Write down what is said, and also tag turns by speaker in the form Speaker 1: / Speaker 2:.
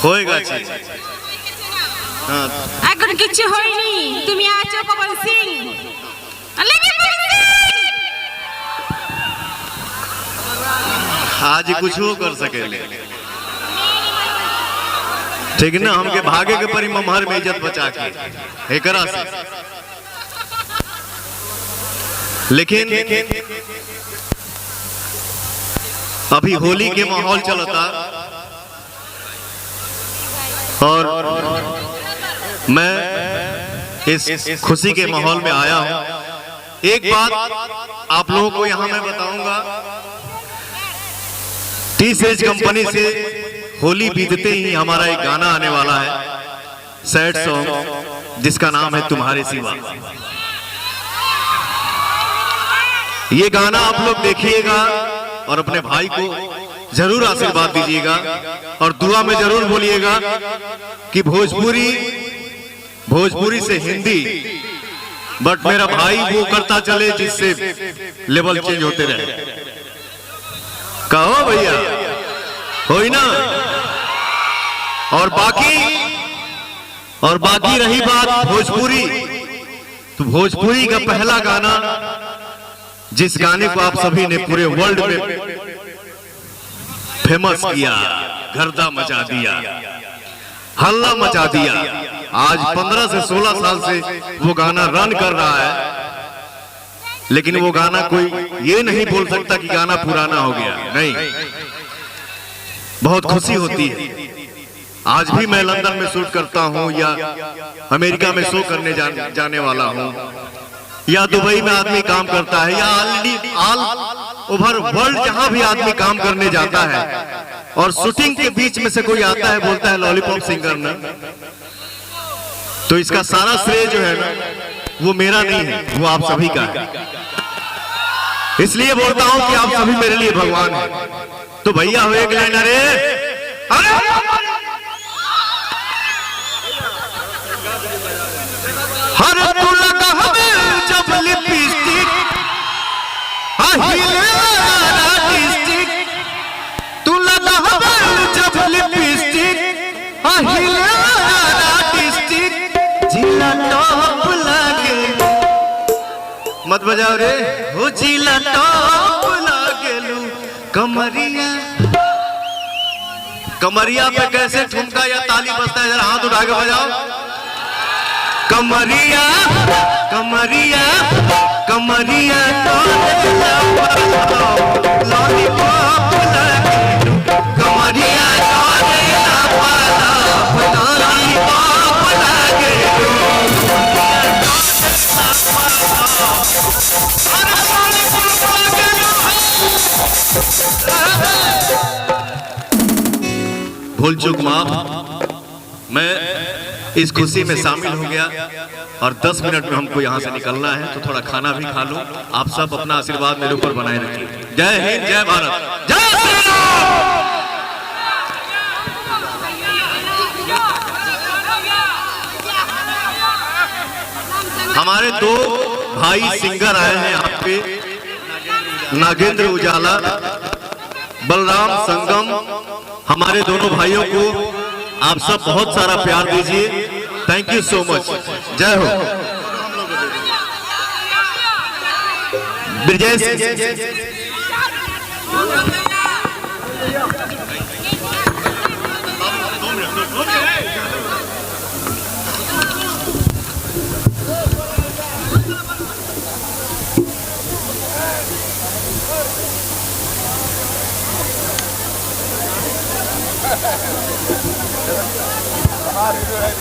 Speaker 1: होएगा
Speaker 2: এখন কিছু হয়নি, তুমি আছো কমল সিং।
Speaker 1: आज कुछ कर सके ठीक ना, हमके भागे के परी ममहर में इज्जत बचा के एकरा से। लेकिन अभी होली के माहौल चलता और मैं इस खुशी के माहौल में आया हूं। एक बात आप लोगों को यहां मैं बताऊंगा, टी सीरीज कंपनी से होली बीतते ही हमारा एक गाना आने वाला है, सैड सॉन्ग, जिसका नाम है तुम्हारे सिवा। ये गाना आप लोग देखिएगा और अपने भाई को जरूर आशीर्वाद दीजिएगा और दुआ में जरूर बोलिएगा कि भोजपुरी से हिंदी, बट मेरा भाई वो करता चले जिससे लेवल चेंज होते रहे। कहो भैया, होई ना। और बाकी रही बात भोजपुरी, तो भोजपुरी का पहला गाना, जिस गाने को आप सभी ने पूरे वर्ल्ड में फेमस किया, गर्दा मचा दिया, हल्ला मचा दिया, आज 15 से 16 साल से वो गाना रन कर रहा है, लेकिन वो गाना कोई ये नहीं बोल सकता कि गाना पुराना हो गया। नहीं, बहुत खुशी होती है। आज भी मैं लंदन में शूट करता हूं या अमेरिका में शो करने जाने वाला हूं, या दुबई में आदमी काम करता है, या ऑल ओवर वर्ल्ड जहां भी आदमी काम करने जाता है और शूटिंग के बीच में से कोई आता है, बोलता है लॉलीपॉप सिंगर ना, तो इसका सारा श्रेय जो है ना, वो मेरा नहीं है, वो आप सभी का है। इसलिए बोलता हूं कि आप सभी मेरे लिए भगवान हैं। तो भैया हो एक लाइन, अरे हर तू लगा हमें जब लिपस्टिक, आर्टिस्टिक, तू लगा हमें जब लिपस्टिक, आर्टिस्टिक, जिला टॉप लागे, मत बजाओ रे हो, जिला टॉप लागेलू, कमरिया पे कैसे ठुमका या ताली बजता है, जरा हाथ उठा के बजाओ। कमरिया लॉलीपॉप लागेलू, कमरिया लॉलीपॉप लागेलू। भूल चूक माफ, मैं इस खुशी में शामिल हो गया और 10 मिनट में हमको यहाँ से निकलना है, तो थोड़ा खाना भी खा लूं। आप सब अपना आशीर्वाद मेरे ऊपर बनाए रखिए। जय हिंद, जय भारत, जय श्री राम। हमारे 2 भाई सिंगर आए हैं यहाँ पे, नागेंद्र उजाला, बलराम संगम। हमारे दोनों भाइयों को आप सब बहुत सारा प्यार दीजिए। Thank you so much. जय हो। ब्रिजेश